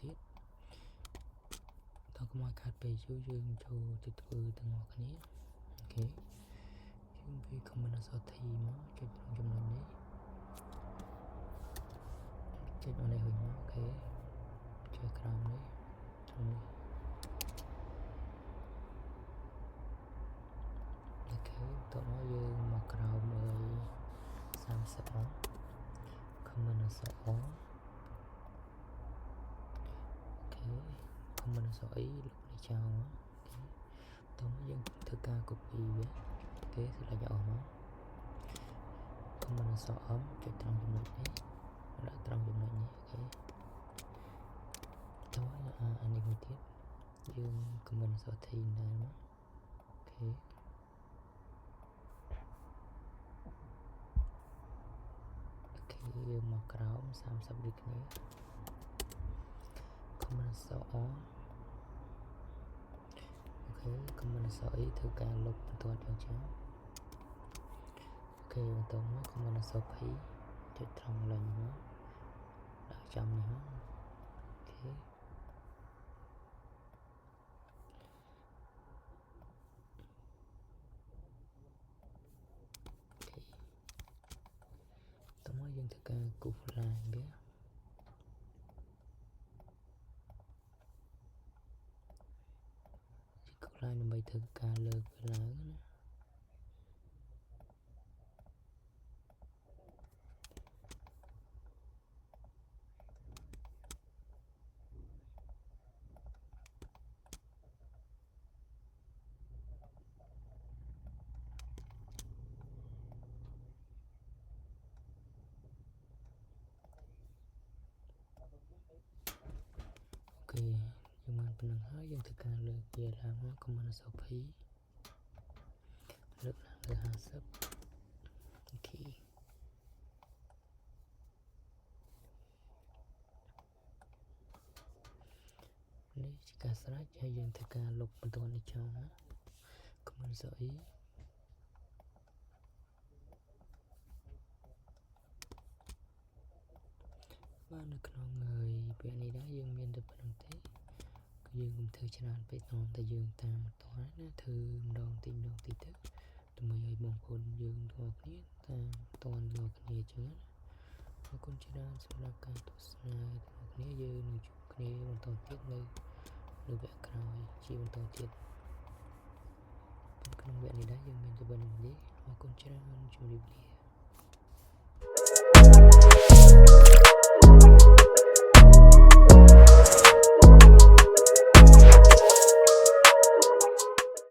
ទៀតតើកុំឲ្យខាត់ពេលយូរយើងចូលទៅធ្វើទាំងអស់គ្នាអូខេយើងវា comment អក្សរ T មកចុចក្នុងចំណុចនេះចុចមកនេះវិញមកអូខេចុចក្រោមនេះត្រង់នេះអូខេតោះមកយើងមកក្រោម30មក comment អក្សរ O អូខេ comment អក្សរ E លុបនេះចោលតោះមកយើងធ្វើការ copy វាអូខេ select អស់មក comment អក្សរ M ចុចត្រង់ចំណុចនេះដាក់ត្រង់ចំណុចនេះអូខេតោះអានេះមួយទៀតយើង comment អក្សរ T ដែរមកអូខេយើងមកក្រោម30ដូចគ្នា comment អក្សរ O អូខេ comment អក្សរ E ធ្វើការលុបបន្ទាត់យ៉ាងច្រើនអូខេបន្តមក comment អក្សរ P ចុចត្រង់លេញមកដាក់ចំនេះមកអូខេតោះមកយើងធ្វើការគូសឡាយវាគូសឡាយដើម្បីធ្វើការលើកវាឡើងណាអូខេយើងបានប៉ុណ្្នឹងហើយយើងធ្វើការលើកវាឡើងមក comment អក្សរ P លើកឡើងលើ50អូខេនេះជាការស្រេចហើយយើងធ្វើការលុបបន្ទាត់នេះចោលណា comment អក្សរ E បាទនៅក្នុងពេលនេះដែរយើងមានតែប៉ុណ្្នឹងទេគឺយើងកុំធ្វើច្រើនពេកតែយើងតាមអត់តណាធ្វើម្ដងទីទៅដើម្បីឲ្យបងប្អូនយើងទាំងអស់គ្នាតាមតនទាំងអស់គ្នាចឹងណាអរគុណច្រើនសម្រាប់ការទស្សនាទាំងអស់គ្នាយើងនឹងជួបគ្នាបន្តទៀតនៅវគ្គក្រោយជាបន្តទៀតក្នុងវគ្គនេះដែរយើងមានតែប៉ុណ្្នឹងទេអរគុណច្រើនជម្រាបលា